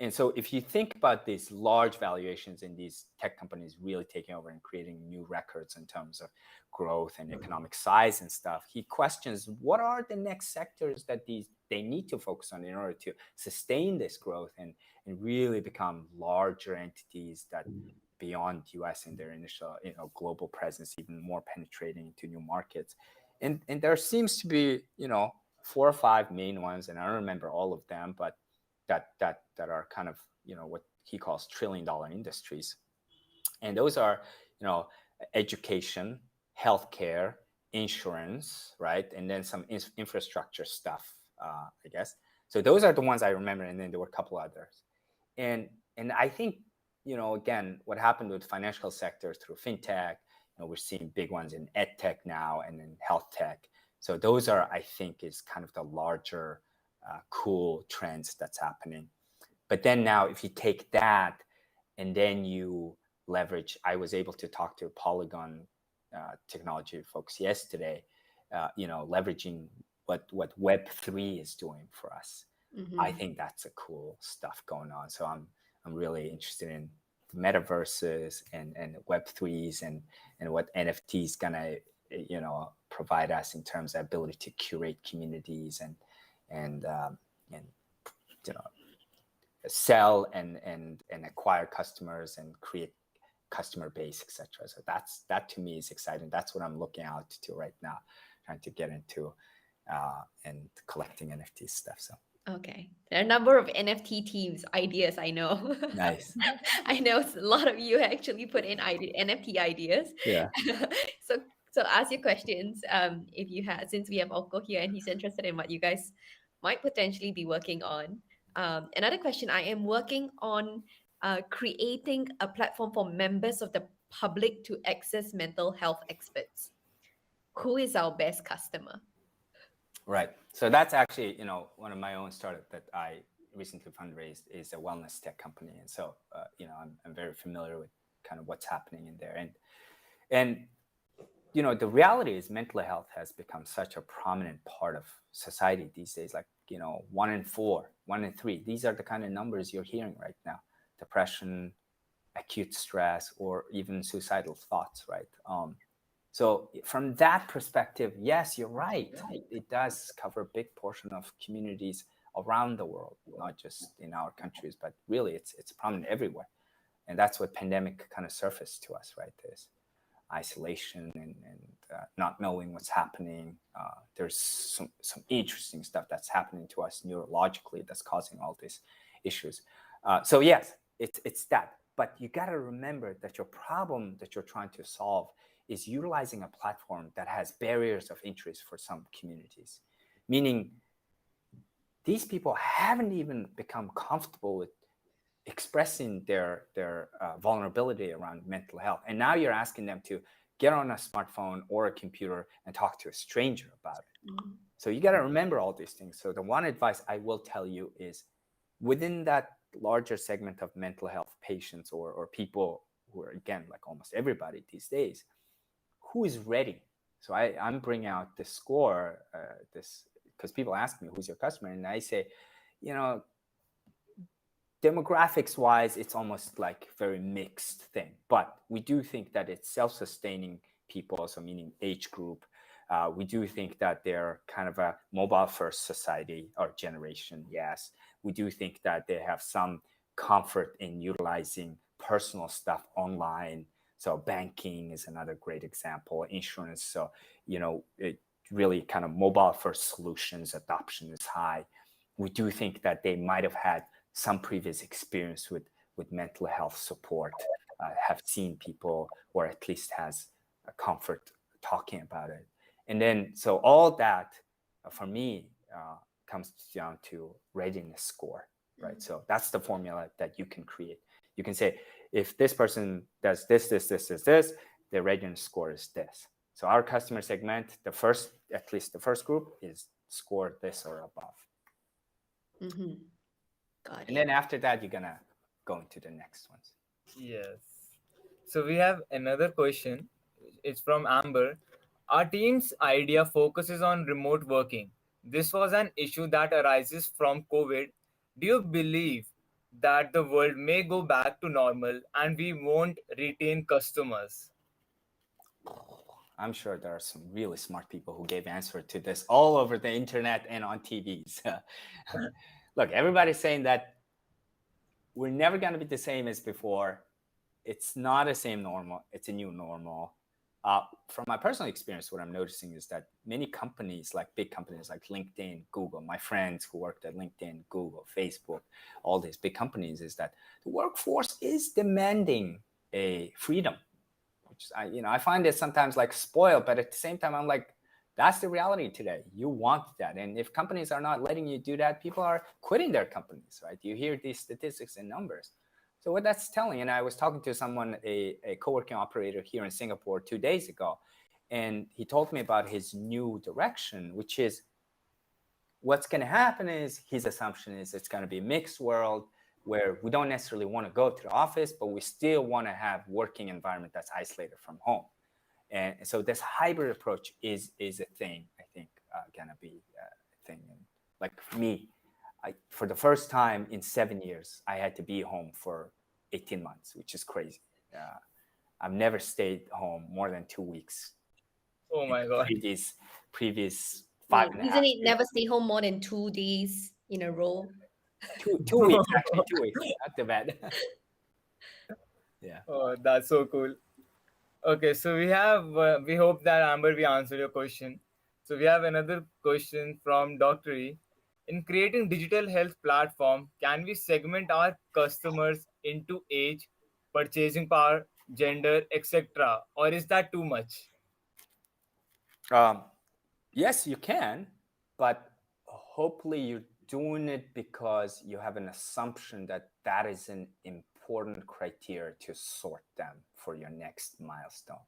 And so if you think about these large valuations in these tech companies really taking over and creating new records in terms of growth and economic size and stuff, he questions what are the next sectors that they need to focus on in order to sustain this growth and really become larger entities that beyond US and their initial global presence, even more penetrating into new markets. And there seems to be 4 or 5 main ones, and I don't remember all of them, but that are kind of what he calls $1 trillion industries, and those are education, healthcare, insurance, right, and then some infrastructure stuff, I guess. So those are the ones I remember, and then there were a couple others, and I think again, what happened with financial sector through fintech, we're seeing big ones in ed tech now and in health tech. So those are, I think, is kind of the larger cool trends that's happening. But then now, if you take that and then you leverage, I was able to talk to Polygon technology folks yesterday, leveraging what Web3 is doing for us. Mm-hmm. I think that's a cool stuff going on. So I'm really interested in metaverses and Web3s and what NFT is gonna provide us in terms of ability to curate communities and sell and acquire customers and create customer base, etc. So that to me is exciting. That's what I'm looking out to right now, trying to get into and collecting NFT stuff. So okay, there are a number of NFT teams ideas, I know. nice. I know a lot of you actually put in NFT ideas. Yeah. So ask your questions. If you had, since we have Oko here and he's interested in what you guys might potentially be working on. Another question: I am working on creating a platform for members of the public to access mental health experts. Who is our best customer? Right. So that's actually, one of my own startup that I recently fundraised is a wellness tech company, and so I'm very familiar with kind of what's happening in there, and the reality is mental health has become such a prominent part of society these days. Like 1 in 4, 1 in 3. These are the kind of numbers you're hearing right now. Depression, acute stress, or even suicidal thoughts, right? So from that perspective, yes, you're right. It does cover a big portion of communities around the world, not just in our countries, but really it's prominent everywhere. And that's what pandemic kind of surfaced to us, right? This isolation and not knowing what's happening. There's some interesting stuff that's happening to us neurologically that's causing all these issues. So yes, it's that. But you got to remember that your problem that you're trying to solve is utilizing a platform that has barriers of interest for some communities, meaning these people haven't even become comfortable with expressing their vulnerability around mental health. And now you're asking them to get on a smartphone or a computer and talk to a stranger about it. Mm-hmm. So you got to remember all these things. So the one advice I will tell you is within that larger segment of mental health patients or people who are, again, like almost everybody these days, who is ready? So I'm bringing out this score, because people ask me, who's your customer? And I say, demographics wise, it's almost like very mixed thing, but we do think that it's self-sustaining people, so meaning age group. We do think that they're kind of a mobile first society or generation. Yes, we do think that they have some comfort in utilizing personal stuff online. So banking is another great example, insurance. So, it really kind of mobile first solutions adoption is high. We do think that they might have had some previous experience with mental health support, have seen people, or at least has a comfort talking about it. And then, so all that for me comes down to readiness score, right? So that's the formula that you can create. You can say, if this person does this, their readiness score is this. So our customer segment, at least the first group is score this or above. Mm-hmm. Got it. And then after that, you're gonna go into the next ones. Yes. So we have another question. It's from Amber. Our team's idea focuses on remote working. This was an issue that arises from COVID. Do you believe that the world may go back to normal and we won't retain customers? I'm sure there are some really smart people who gave answer to this all over the internet and on TVs. Look, everybody's saying that we're never going to be the same as before. It's not the same normal. It's a new normal. From my personal experience, what I'm noticing is that many companies, like big companies like LinkedIn, Google, my friends who worked at LinkedIn, Google, Facebook, all these big companies, is that the workforce is demanding a freedom, which I find it sometimes like spoiled, but at the same time, I'm like, that's the reality today. You want that. And if companies are not letting you do that, people are quitting their companies, right? You hear these statistics and numbers. So what that's telling, and I was talking to someone, a co-working operator here in Singapore 2 days ago, and he told me about his new direction, which is what's going to happen is his assumption is it's going to be a mixed world where we don't necessarily want to go to the office, but we still want to have working environment that's isolated from home. And so this hybrid approach is a thing, I think, going to be a thing. And like for me, for the first time in 7 years, I had to be home for 18 months, which is crazy. I've never stayed home more than 2 weeks. Oh my God. Previous 5.5 Isn't it years. never stay home more than 2 days in a row? Two weeks, actually, 2 weeks. Not too bad. Yeah. Oh, that's so cool. Okay, so we hope that Amber, we answered your question. So we have another question from Dr. E. In creating digital health platform, can we segment our customers into age, purchasing power, gender, etc., or is that too much? Yes, you can, but hopefully you're doing it because you have an assumption that that is an important criteria to sort them for your next milestone.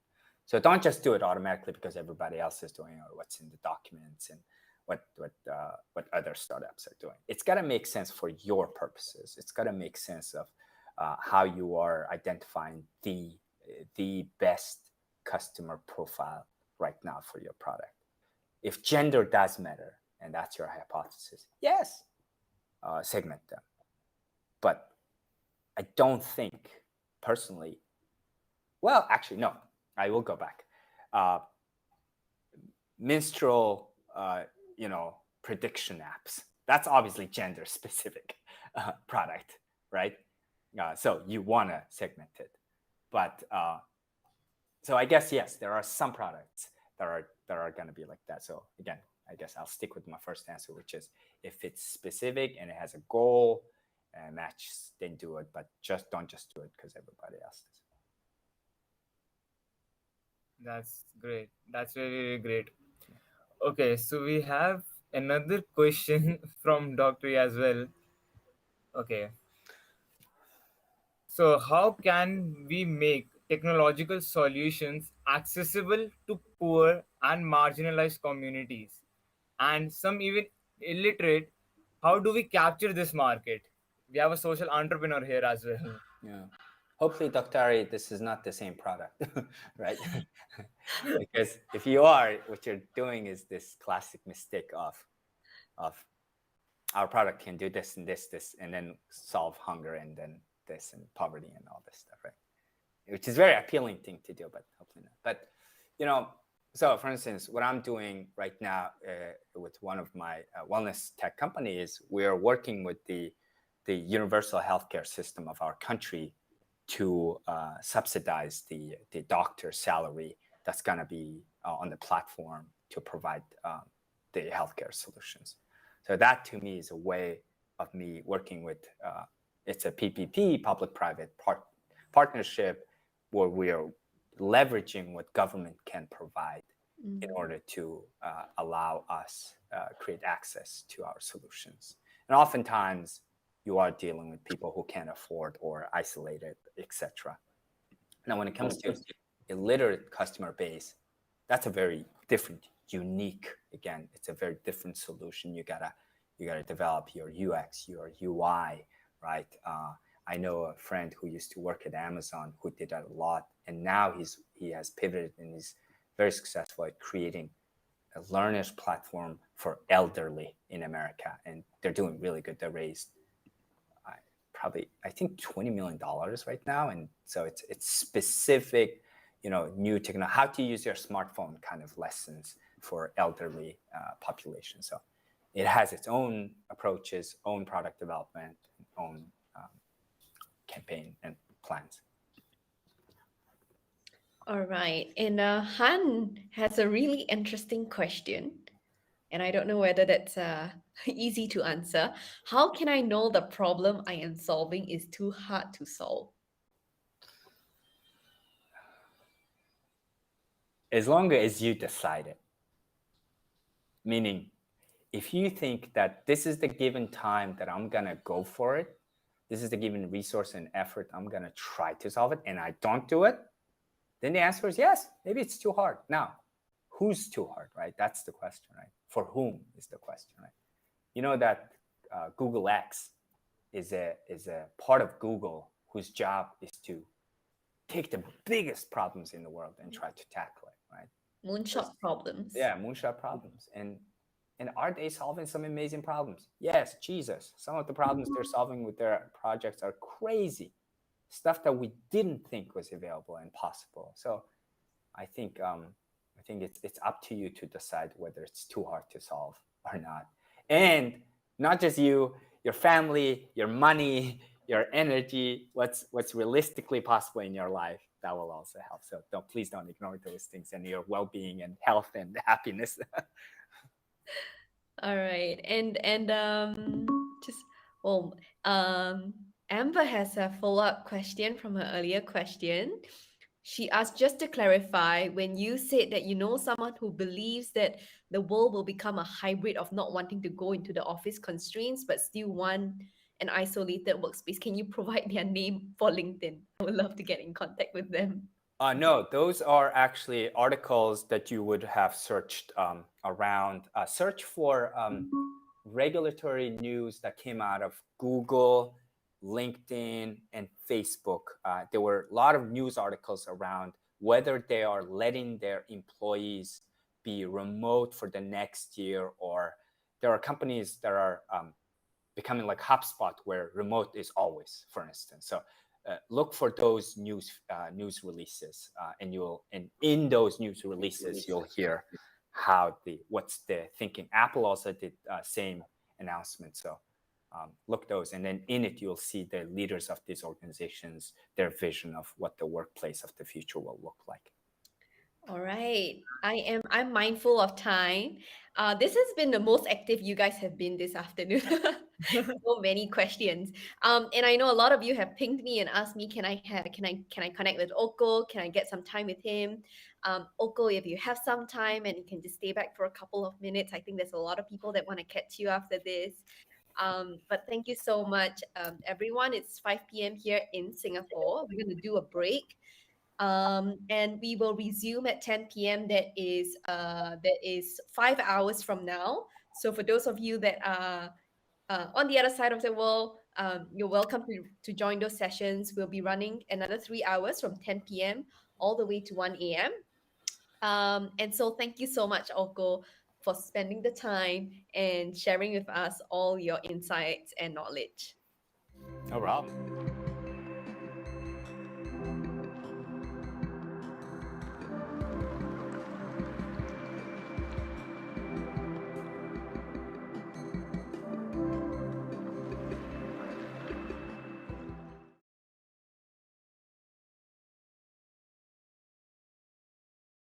So don't just do it automatically because everybody else is doing or what's in the documents and what other startups are doing. It's got to make sense for your purposes. It's got to make sense of how you are identifying the best customer profile right now for your product. If gender does matter, and that's your hypothesis, yes, segment them. But I don't think personally, well, actually, no, I will go back. Menstrual, prediction apps. That's obviously gender specific product, right? So you want to segment it, but so I guess yes, there are some products that are going to be like that. So again, I guess I'll stick with my first answer, which is if it's specific and it has a goal and match, then do it. But don't just do it because everybody else does. That's great. That's really, really great. Okay, so we have another question from Dr. as well. Okay. So, how can we make technological solutions accessible to poor and marginalized communities? And some even illiterate, how do we capture this market? We have a social entrepreneur here as well. Yeah. Hopefully, Dr. Ari, this is not the same product, right? Because if you are, what you're doing is this classic mistake of our product can do this and this, and then solve hunger and then this and poverty and all this stuff, right? Which is a very appealing thing to do, but hopefully not. But, so for instance, what I'm doing right now with one of my wellness tech companies, we're working with the universal healthcare system of our country to subsidize the doctor's salary that's going to be on the platform to provide the healthcare solutions. So that to me is a way of me working with, it's a PPP, public-private partnership, where we are leveraging what government can provide in order to allow us create access to our solutions. And oftentimes you are dealing with people who can't afford or isolated, etc. Now, when it comes to illiterate customer base, that's a very different, unique, again, it's a very different solution. You gotta develop your UX, your UI, right? I know a friend who used to work at Amazon who did that a lot, and now he has pivoted and he's very successful at creating a learner's platform for elderly in America, and they're doing really good. They raised probably, I think, $20 million right now, and so it's specific, new technology, how to use your smartphone kind of lessons for elderly population. So it has its own approaches, own product development, own campaign and plans. All right. And Han has a really interesting question. And I don't know whether that's easy to answer. How can I know the problem I am solving is too hard to solve? As long as you decide it. Meaning, if you think that this is the given time that I'm going to go for it, this is the given resource and effort I'm going to try to solve it, and I don't do it, then the answer is yes, maybe it's too hard. Now, who's too hard, right? That's the question, right? For whom is the question, right? You know that Google X is a part of Google whose job is to take the biggest problems in the world and try to tackle it, right? Moonshot problems. Yeah, moonshot problems. And are they solving some amazing problems? Yes, Jesus. Some of the problems they're solving with their projects are crazy. Stuff that we didn't think was available and possible. So I think it's up to you to decide whether it's too hard to solve or not. And not just you, your family, your money, your energy, what's realistically possible in your life, that will also help. So please don't ignore those things and your well-being and health and happiness. All right. And just Amber has a follow-up question from her earlier question. She asked, just to clarify, when you said that you know someone who believes that the world will become a hybrid of not wanting to go into the office constraints but still want an isolated workspace, can you provide their name for LinkedIn? I would love to get in contact with them. No, those are actually articles that you would have searched around. Search for regulatory news that came out of Google, LinkedIn, and Facebook. There were a lot of news articles around whether they are letting their employees be remote for the next year, or there are companies that are becoming like HubSpot where remote is always, for instance. So look for those news releases, and in those news releases you'll hear what's the thinking. Apple also did same announcement, so look those, and then in it you'll see the leaders of these organizations, their vision of what the workplace of the future will look like. All right. I'm mindful of time. This has been the most active you guys have been this afternoon. So many questions. And I know a lot of you have pinged me and asked me, can I connect with Oko? Can I get some time with him? Oko, if you have some time and you can just stay back for a couple of minutes, I think there's a lot of people that want to catch you after this. But thank you so much, everyone. It's 5 p.m. here in Singapore. We're going to do a break. And we will resume at 10 p.m. That is 5 hours from now. So for those of you that are on the other side of the world, you're welcome to join those sessions. We'll be running another 3 hours from 10 p.m. all the way to 1 a.m. And so thank you so much, Oko, for spending the time and sharing with us all your insights and knowledge. No problem.